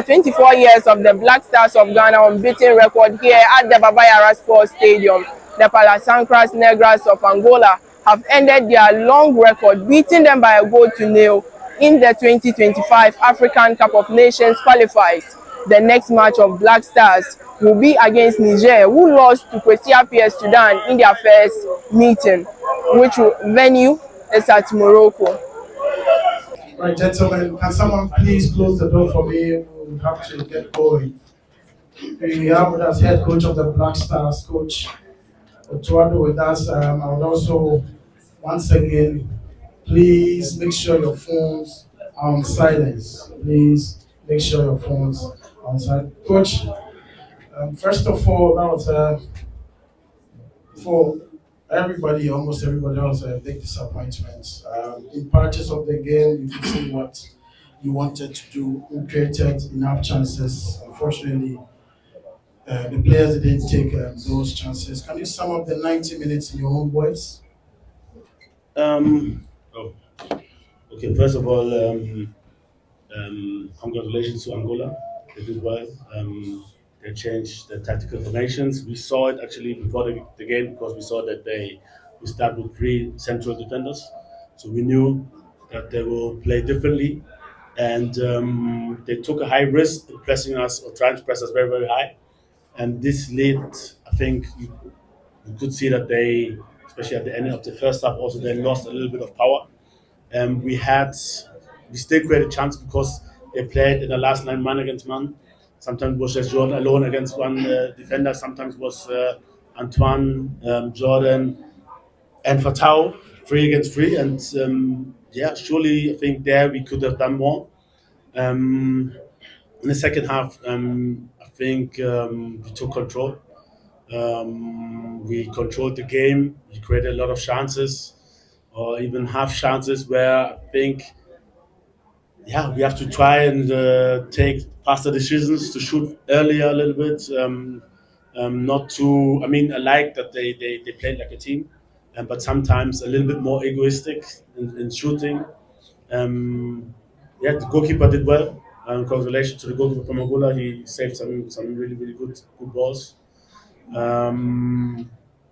24 years of the Black Stars of Ghana unbeaten record here at the Baba Yara Sports Stadium. The Palasancras Negras of Angola have ended their long record, beating them by 1-0 in the 2025 African Cup of Nations qualifiers. The next match of Black Stars will be against Niger, who lost to Kwesi PS Sudan in their first meeting, which venue is at Morocco. Right, gentlemen, can someone please close the door for me? We have to get going. We have with us head coach of the Black Stars, Coach Otto Addo with us. I would also, once again, please make sure your phones are on silence. Please make sure your phones are on silence. Coach, first of all, that was for everybody, almost everybody else, a big disappointment. In purchase of the game, you can see what you wanted to do, who created enough chances. Unfortunately, the players didn't take those chances. Can you sum up the 90 minutes in your own words? Oh, okay. First of all, congratulations to Angola. They did well. They changed the tactical formations. We saw it actually before the game because we saw that we start with three central defenders, so we knew that they will play differently, and they took a high risk in pressing us or trying to press us very very high, and this led. I think you could see that they, especially at the end of the first half, also they lost a little bit of power. We had, we still created chance because they played in the last line man against man. Sometimes it was just Jordan alone against one defender. Sometimes it was Antoine, Jordan, and Fatau, three against three. And yeah, surely I think there we could have done more. Um, in the second half, I think we took control. We controlled the game. We created a lot of chances, or even half chances where I think, yeah, we have to try and take faster decisions to shoot earlier a little bit. Not to, I mean, I like that they played like a team, but sometimes a little bit more egoistic in shooting. Yeah, the goalkeeper did well. Congratulations to the goalkeeper from Angola. He saved some really, really good balls.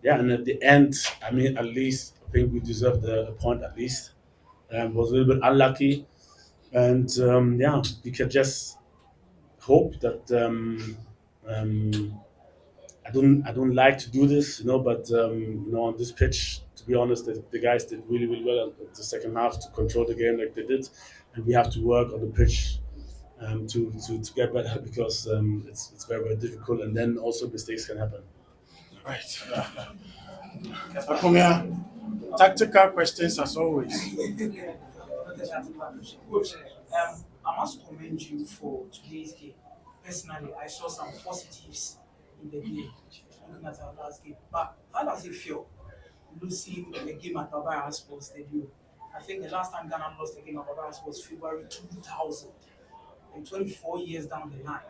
Yeah, and at the end, I mean, at least I think we deserved a point at least. Was a little bit unlucky, and yeah, we can just hope that um, I don't like to do this, but on this pitch, to be honest, the guys did really really well in the second half to control the game like they did, and we have to work on the pitch to get better because it's very very difficult, and then also mistakes can happen. Right. Akumia, tactical questions as always. Coach, I must commend you for today's game. Personally, I saw some positives in the game, looking at our last game. But how does it feel losing the game at Baba Sports Stadium? I think the last time Ghana lost the game at Baba was February 2000, and 24 years down the line,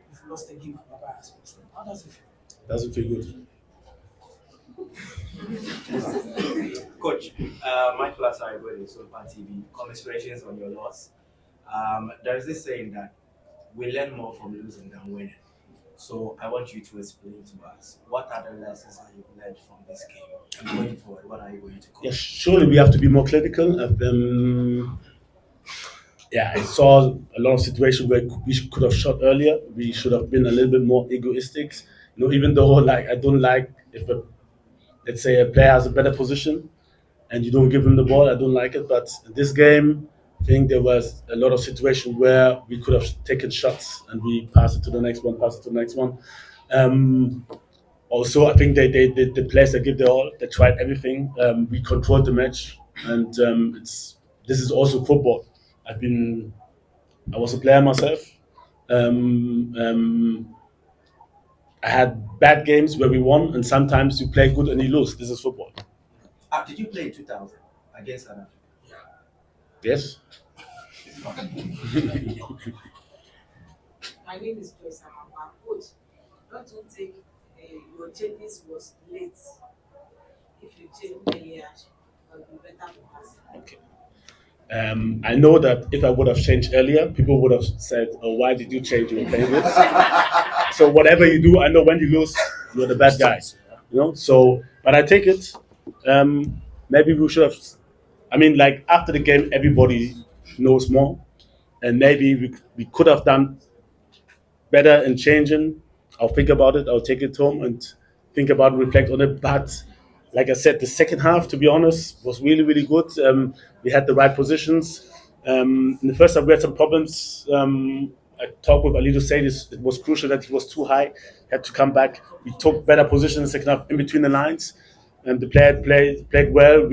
we've lost the game at Baba Sports Stadium. How does it feel? Doesn't feel good. Coach, Michael Asari with Super TV. Congratulations on your loss. There's this saying that we learn more from losing than winning. So I want you to explain to us what are the lessons that you've learned from this game, and going forward, what are you going to Yeah, coach? surely we have to be more clinical. Yeah, I saw a lot of situations where we could have shot earlier. We should have been a little bit more egoistic. Even though like I don't like if let's say a player has a better position and you don't give him the ball, I don't like it. But in this game, I think there was a lot of situations where we could have taken shots and we pass it to the next one, pass it to the next one. Um, Also, I think the players that give their all, they tried everything. We controlled the match, and this is also football. I was a player myself. Um, um, I had bad games where we won, and sometimes you play good and you lose. This is football. Did you play in 2000 against South Africa? Yes. My name is Joyce Amamba. Coach, don't you think your changes was late? If you change earlier, it would be better for us. Okay. I know that if I would have changed earlier, people would have said, "Oh, why did you change? You were playing good." So whatever you do, I know when you lose, you're the bad guy. So, but I take it. Maybe we should have. I mean, like after the game, everybody knows more, and maybe we could have done better in changing. I'll think about it. I'll take it home and think about it, reflect on it. But like I said, the second half, to be honest, was really, really good. We had the right positions. In the first half, we had some problems. I talked with Ali to say this. It was crucial that he was too high, had to come back. We took better positions in the second half in between the lines, and the player played well.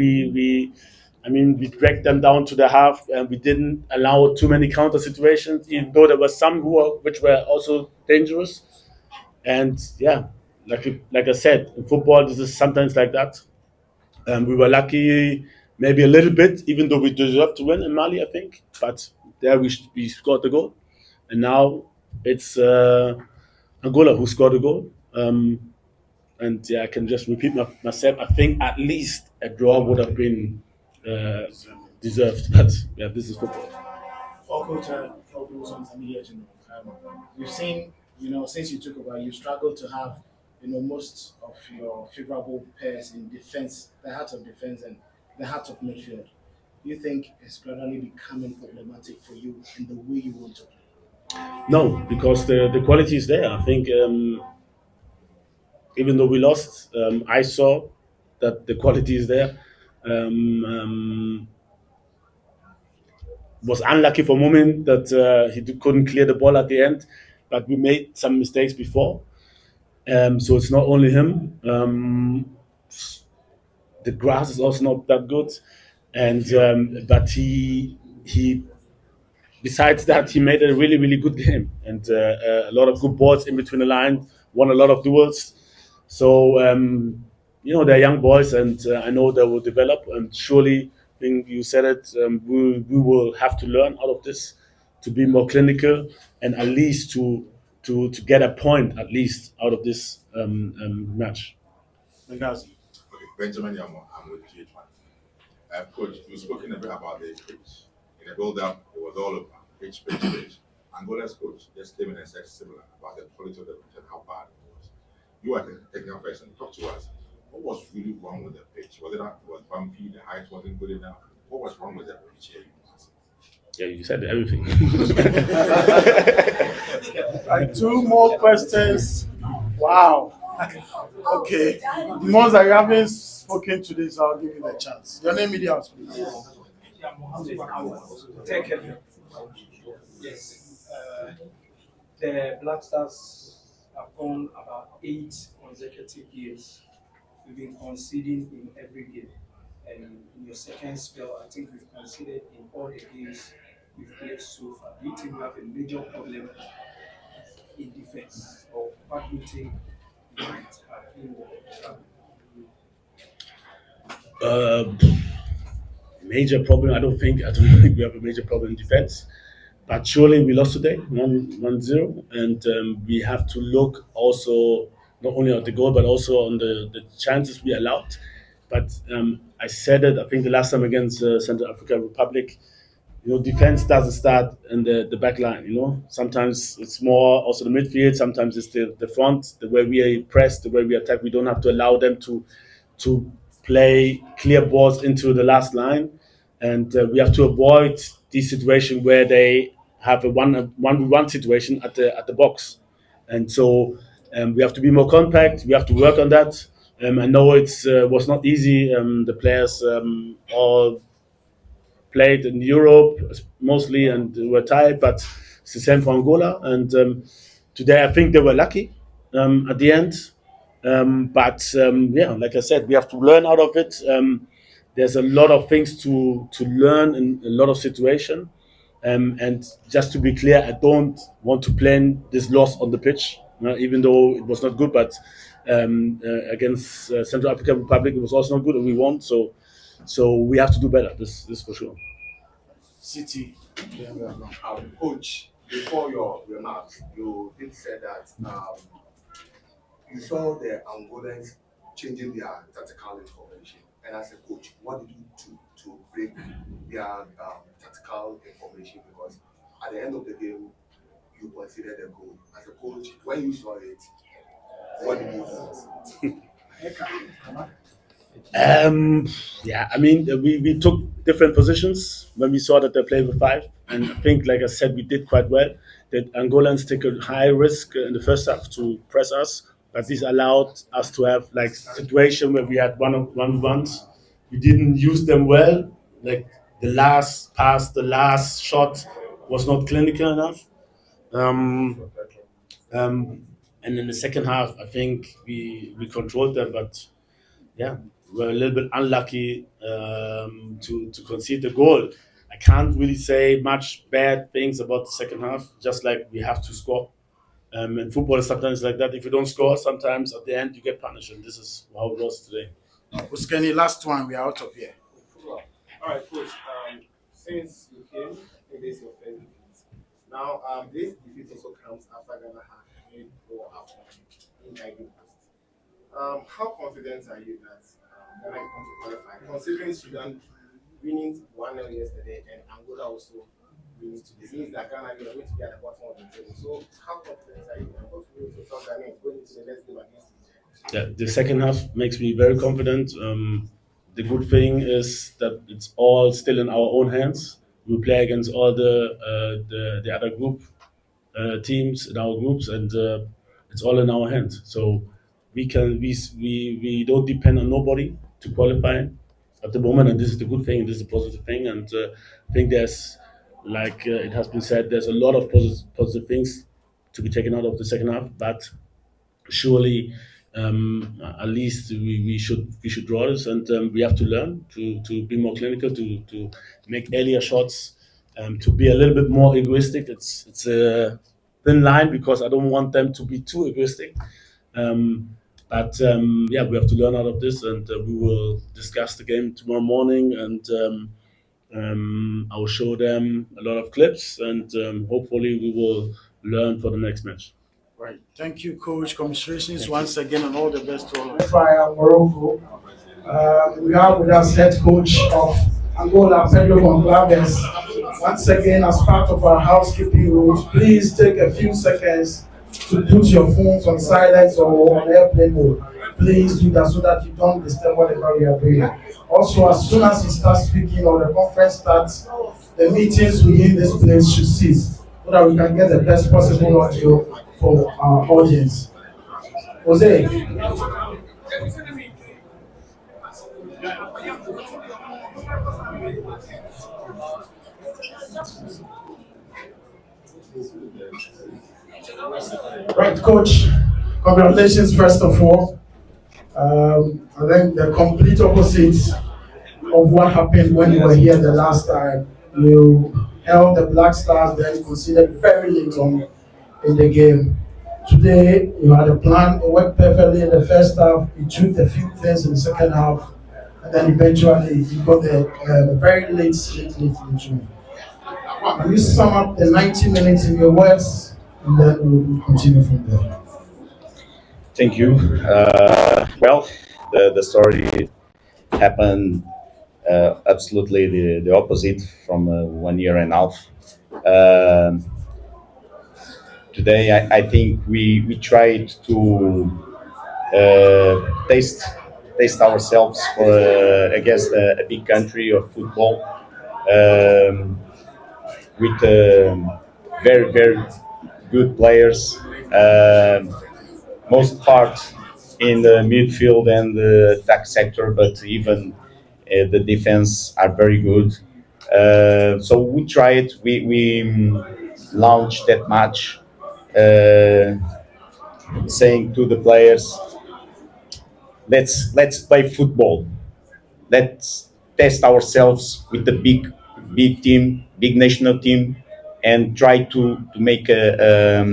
I mean, we dragged them down to the half, and we didn't allow too many counter situations, even though there were some which were also dangerous. And yeah, like I said, in football, this is sometimes like that. We were lucky, maybe a little bit, even though we deserved to win in Mali, I think. But there we scored the goal, and now it's Angola who scored the goal. And yeah, I can just repeat myself. I think at least a draw would have been uh, deserved. But yeah, this is football. For Coach Wilson's immediate, you've seen, since you took over, you struggled to have, most of your favorable pairs in defense, the heart of defense and the heart of midfield. Do you think it's gradually becoming problematic for you in the way you want to play? No, because the quality is there. I think even though we lost, I saw that the quality is there. Um, was unlucky for a moment that couldn't clear the ball at the end, but we made some mistakes before. So it's not only him. The grass is also not that good, and but he besides that, he made a really, really good game and a lot of good balls in between the line, won a lot of duels. So, they're young boys and I know they will develop. And surely, I think you said it, we will have to learn out of this to be more clinical and at least to get a point, at least, out of this match. Benghazi. Okay, Benjamin Yamo, I'm with GH1. Coach, you've spoken a bit about the pitch. In the build-up, it was all over. Pitch. Angola's coach just came in and said similar about the quality of the pitch and how bad it was. You are the technical person. Talk to us. What was really wrong with the pitch? Was it was bumpy? The height wasn't good enough? What was wrong with the pitch here? Yeah, you said everything. Like two more questions. Wow. Okay. The ones that you haven't spoken to this, I'll give you the chance. Your name, media, please. Yeah, Mohammed Awad. Take it. Yes. The Black Stars have gone about 8 consecutive years. We've been conceding in every game. And in your second spell, I think we've conceded in all the games we've played so far. Do you think we have a major problem in defense? Or what do you think might have been the trouble? uh, Major problem. I don't think we have a major problem in defense. But surely we lost today, 1-0, and we have to look also not only at the goal but also on the chances we allowed. But I said it, I think the last time against Central African Republic, defense doesn't start in the back line. Sometimes it's more also the midfield. Sometimes it's the front, the way we press, the way we attack. We don't have to allow them to play clear balls into the last line, and we have to avoid the situation where they have a one situation at the box, and so we have to be more compact. We have to work on that. I know it's was not easy. The players all played in Europe mostly and were tired, but it's the same for Angola. And today, I think they were lucky at the end. But yeah, like I said, we have to learn out of it. There's a lot of things to learn in a lot of situation. And just to be clear, I don't want to plan this loss on the pitch, even though it was not good. But against Central African Republic, it was also not good, and we won. So we have to do better. This for sure. City. Coach, before your remarks, you did say that you saw the Angolans changing their tactical information. and as a coach, what did you do to break their tactical information? Because at the end of the game, you considered a goal. As a coach, when you saw it, what did you do? Yeah, I mean, we took different positions when we saw that they played with five, and I think, like I said, we did quite well. That Angolans take a high risk in the first half to press us, but this allowed us to have like situation where we had one-on-ones. We didn't use them well. Like the last pass, the last shot was not clinical enough. Um, um, and in the second half, I think we controlled them, but yeah, we're a little bit unlucky to concede the goal. I can't really say much bad things about the second half. Just like we have to score. And football is sometimes like that. If you don't score, sometimes at the end you get punished, and this is how it was today. Uskeni, last one, we are out of here. All right, coach. Since you came, I think this is your first defeat. Now, this defeat also comes after Ghana had made 4 after in Ivory Coast. How confident are you that Ghana is going to qualify? Considering Sudan winning 1-0 yesterday and Angola also winning today, this means that Ghana is going to be at the bottom of the table. So, how confident are you? And what will you tell Ghana going into the next game against Nigeria? Yeah, the second half makes me very confident. The good thing is that it's all still in our own hands. We play against all the other group teams in our groups, and it's all in our hands. So we don't depend on nobody to qualify at the moment, and this is the good thing. This is a positive thing, and I think there's like it has been said, there's a lot of positive things to be taken out of the second half, but surely at least we should draw this, and we have to learn to be more clinical, to make earlier shots, to be a little bit more egoistic. It's a thin line because I don't want them to be too egoistic. But yeah, we have to learn out of this, and we will discuss the game tomorrow morning, and I will show them a lot of clips, and hopefully we will learn for the next match. Right. Thank you, Coach. Commiserations once again, and all the best to all of you. Fire Morocco. We have with us head coach of Angola, Pedro Gonçalves. Once again, as part of our housekeeping rules, please take a few seconds to put your phones on silence or on airplane mode. Please do that so that you don't disturb whatever we are doing. Also, as soon as you start speaking or the conference starts, the meetings within this place should cease so that we can get the best possible audio for our audience. Jose. Right, coach. Congratulations, first of all. I think the complete opposite of what happened when you were here the last time. You held the Black Stars, then considered very late on in the game. Today, you had a plan, it worked perfectly in the first half, you took a few things in the second half, and then eventually you got the very late into. Can you sum up the 90 minutes in your words, and then we'll continue from there. Thank you. Well, the story happened absolutely the opposite from 1 year and a half. Um Today, I think we tried to taste ourselves for against a big country of football, um, with very good players. Most part in the midfield and the attack sector, but even the defense are very good. So we tried. We launched that match, uh, saying to the players, let's play football. Let's test ourselves with the big team, big national team, and try to make a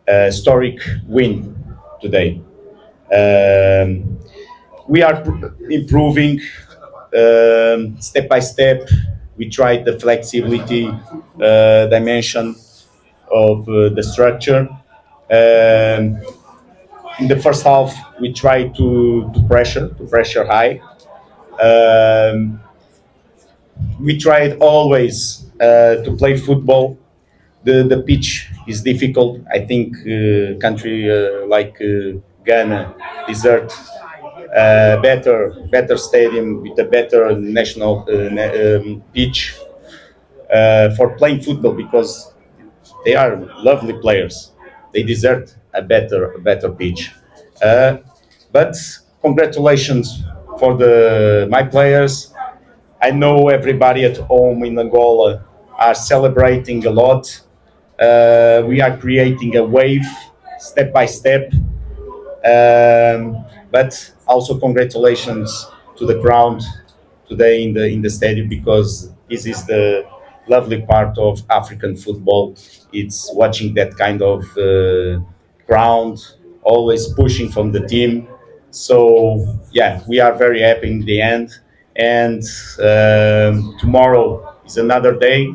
historic win today. Um, we are improving step by step. We tried the flexibility dimension of the structure. Um, in the first half, we tried to pressure high, Um, we tried always to play football. The pitch is difficult. I think country like Ghana desert better stadium with a better national pitch for playing football because they are lovely players. They deserve a better pitch. Uh, but congratulations for the my players. I know everybody at home in Angola are celebrating a lot. We are creating a wave step by step. But also congratulations to the crowd today in the stadium because this is the lovely part of African football. It's watching that kind of crowd always pushing from the team. So yeah, we are very happy in the end. And tomorrow is another day,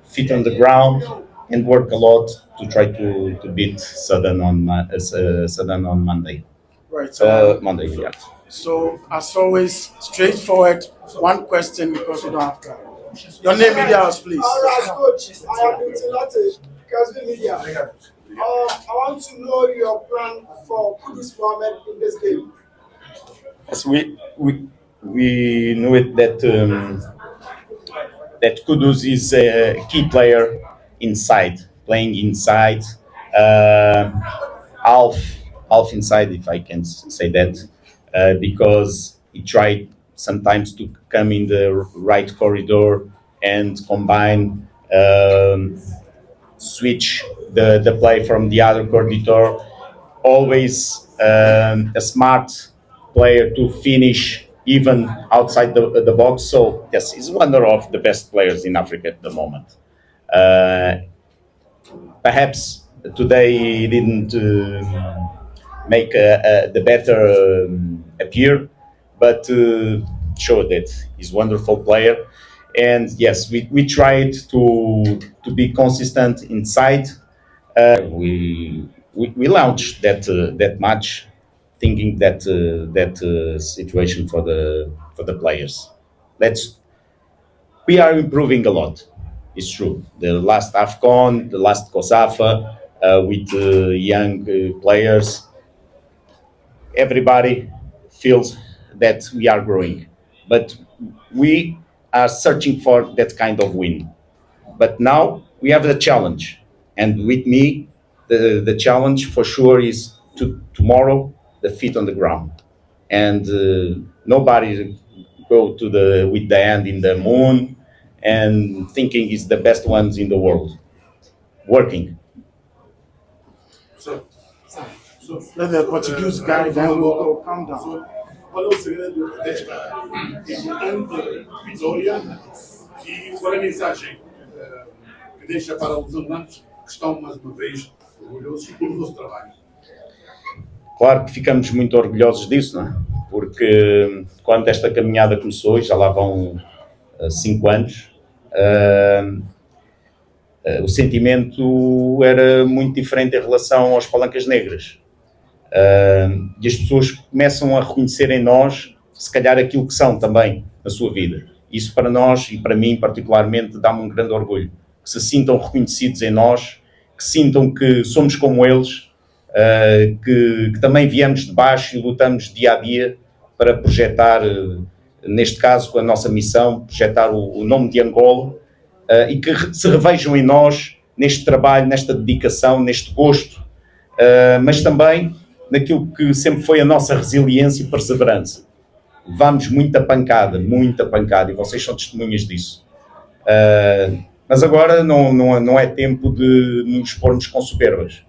feet on the ground, and work a lot to try to beat Southern on Monday. Right. Monday, yeah. So, as always, straightforward. One question because we don't have time. Your name, media house, please. All right, coach. I am Mutilate, Casby Media. I want to know your plan for Kudus Mohammed in this game. As we knew it that Kudus is a key player inside, playing inside, uh, half half inside, if I can say that, because he tried sometimes to come in the right corridor and combine, switch the play from the other corridor. Always a smart player to finish even outside the box. So yes, he's one of the best players in Africa at the moment. Uh, Perhaps today he didn't make the better appear, but show that he's a wonderful player. And yes, we tried to be consistent inside. We launched that match, thinking that situation for the players. Let's We are improving a lot. It's true. The last AFCON, the last COSAFA, with young players, everybody feels that we are growing. But we are searching for that kind of win. But now we have the challenge. And with me, the challenge for sure is to tomorrow, the feet on the ground. And nobody go to the with the hand in the moon and thinking is the best ones in the world. Working. So, let the Portuguese guy, then we'll go calm down. Qual é o segredo desta importante vitória e qual é a mensagem que deixa para os alunos que estão, mais uma vez, orgulhosos pelo nosso trabalho? Claro que ficamos muito orgulhosos disso, não é? Porque quando esta caminhada começou, já lá vão 5 anos, o sentimento era muito diferente em relação às palancas negras. E as pessoas começam a reconhecer em nós, se calhar, aquilo que são também na sua vida. Isso para nós, e para mim particularmente, dá-me um grande orgulho. Que se sintam reconhecidos em nós, que sintam que somos como eles, que também viemos de baixo e lutamos dia a dia para projetar, neste caso, com a nossa missão, projetar o nome de Angola, e que se revejam em nós, neste trabalho, nesta dedicação, neste gosto, mas também naquilo que sempre foi a nossa resiliência e perseverança. Levamos muita pancada, e vocês são testemunhas disso. Mas agora não é tempo de nos pormos com soberbas.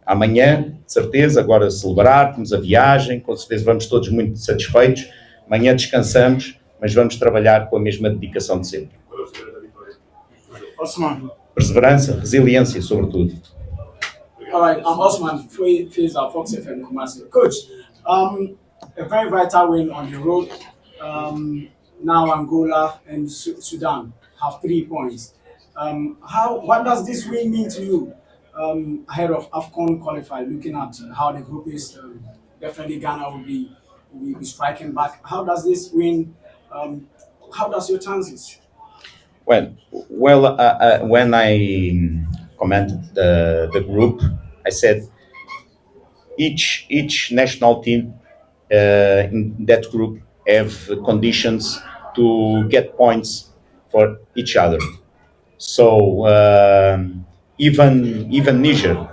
Amanhã, de certeza, agora celebrar, temos a viagem, com certeza vamos todos muito satisfeitos. Amanhã descansamos, mas vamos trabalhar com a mesma dedicação de sempre. Osman. Perseverança, resiliência, sobretudo. All right, I'm Osman, Faisal, Fox FM Kumasi. Coach, a very vital win on the road. Now Angola and Sudan have 3 points. What does this win mean to you ahead of AFCON qualifier? Looking at how the group is, definitely Ghana will be striking back. How does this win How does your chances? When I commented the group, I said each national team in that group have conditions to get points for each other. So even Niger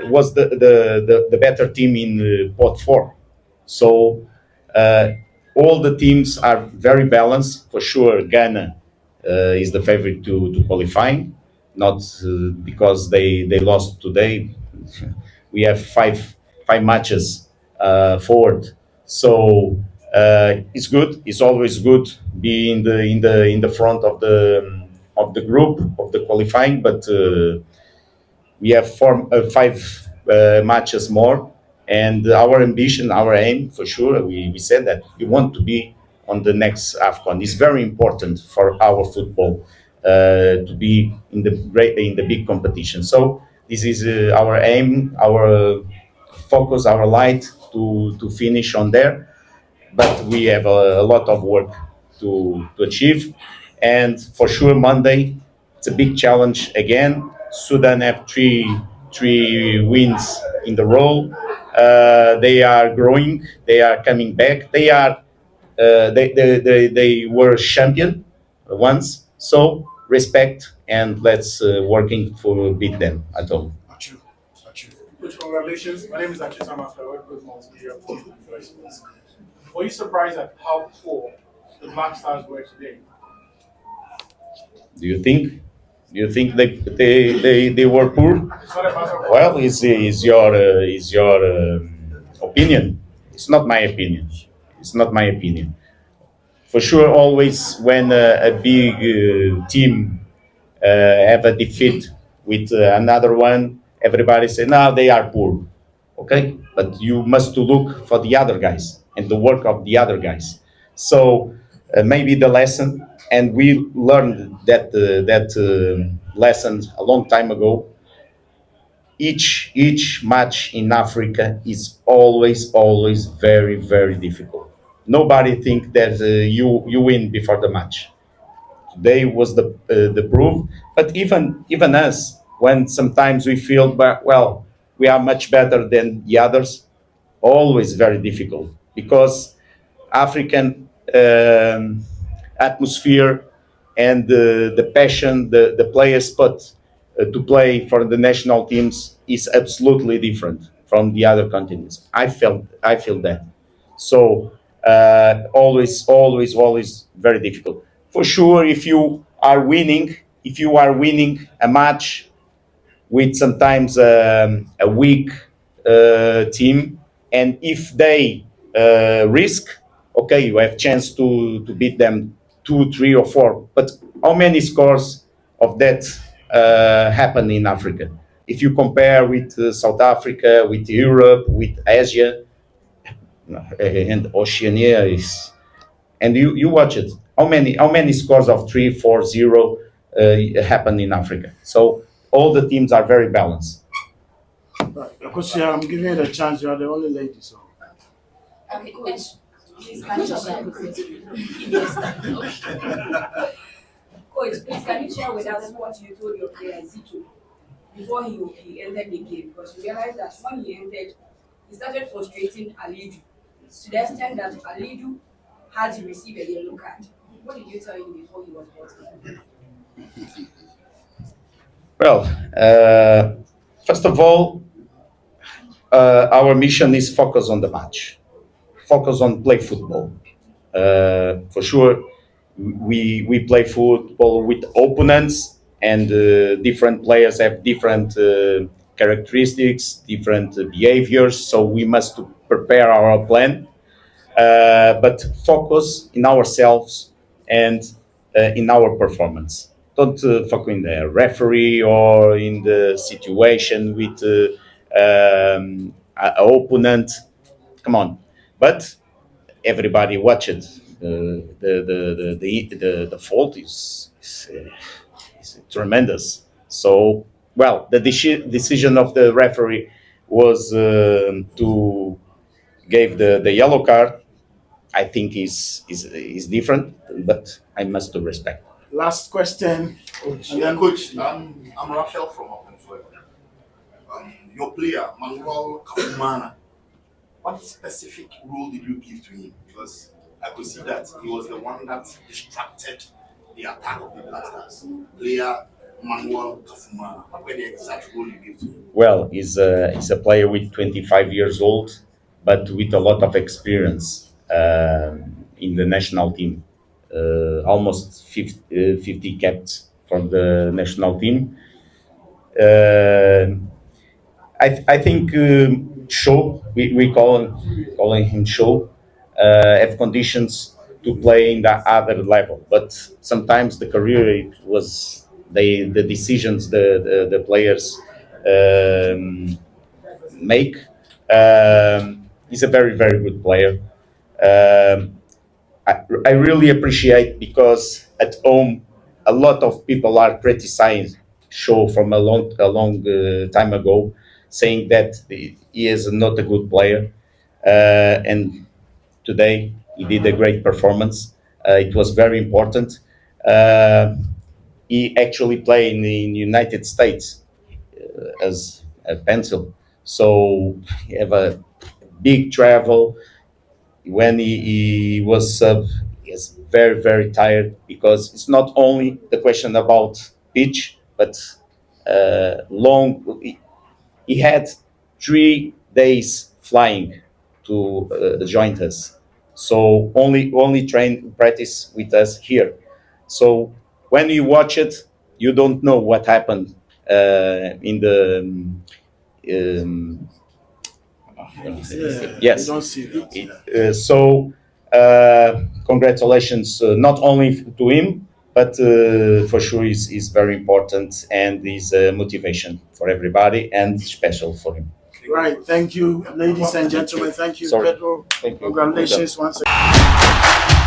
was the better team in pot four. So uh, all the teams are very balanced. For sure, Ghana is the favorite to qualify, not because they lost today. We have five matches forward, so it's good. It's always good be in the front of the group of the qualifying, but we have five matches more, and our ambition, our aim, for sure, we said that we want to be on the next AFCON. It's very important for our football to be in the big competition. So this is our aim, our focus, our light to finish on there, but we have a lot of work to achieve. And for sure, Monday, it's a big challenge again. Sudan have three wins in the row. They are growing. They are coming back. They were champion once. So respect and let's working for beat them at home. Achu. Coach, congratulations. My name is Achu Samafra. I work with Multimedia Sports. Were you surprised at how poor the Black Stars were today? Do you think? Do you think they were poor? It's not a matter of Well, it's your opinion. It's not my opinion. It's not my opinion. For sure, always when a big team have a defeat with another one, everybody say, "No, they are poor." Okay, but you must to look for the other guys and the work of the other guys. So maybe the lesson, and we learned that lesson a long time ago. Each match in Africa is always very difficult. Nobody think that you win before the match. Today was the proof. But even us, when sometimes we feel, but well, we are much better than the others, always very difficult because African atmosphere and the passion the players put to play for the national teams is absolutely different from the other continents. I feel that. So always very difficult. For sure, if you are winning a match with sometimes a weak team, and if they risk, okay, you have chance to beat them two, three, or four. But how many scores of that happen in Africa? If you compare with South Africa, with Europe, with Asia, and Oceania is, and you watch it. How many scores of 3-4-0 happen in Africa? So all the teams are very balanced. right. Coach, yeah, I'm giving you the chance. You are the only lady, so. Okay, coach, please can you share coach, please can you share with us what you told your player Zito before he entered the game? Because you realized that when he entered, he started frustrating Alidu to the extent that Alidu had to receive a yellow card. What did you tell him before he was brought in? Well, first of all, our mission is focus on the match, focus on play football. For sure, we play football with opponents, and different players have different characteristics, different behaviors. So we must prepare our plan, but focus in ourselves and in our performance. Don't focus in the referee or in the situation with a opponent. Come on, but everybody watch it. The fault is tremendous. So, well, the decision of the referee was to give the yellow card. I think is different, but I must do respect. Last question. And then, Coach, I'm Raphael from Openflow. Your player, Manuel Kafumana, what specific role did you give to him? Because I could see that he was the one that distracted the attack of the Black Stars. Player Manuel Kafumana, what were the exact role you gave to him? Well, he's a player with 25 years old, but with a lot of experience in the national team. Almost 50 caps from the national team. I think Show, we calling him Show, have conditions to play in that other level. But sometimes the career it was the decisions the players make. He's a very good player. I really appreciate because at home a lot of people are criticizing Show from a long time ago, saying that he is not a good player, and today he did a great performance. It was very important. He actually played in the United States as a pencil, so he have a big travel when he was sub, he is very tired because it's not only the question about pitch, but long. He had 3 days flying to join us, so only train practice with us here. So when you watch it, you don't know what happened in the. Um, yes. You don't see that. So congratulations, not only to him, but for sure is very important and is motivation for everybody and special for him. Right. Thank you, ladies and gentlemen. Thank you, Sorry. Pedro. Thank you. Congratulations once again.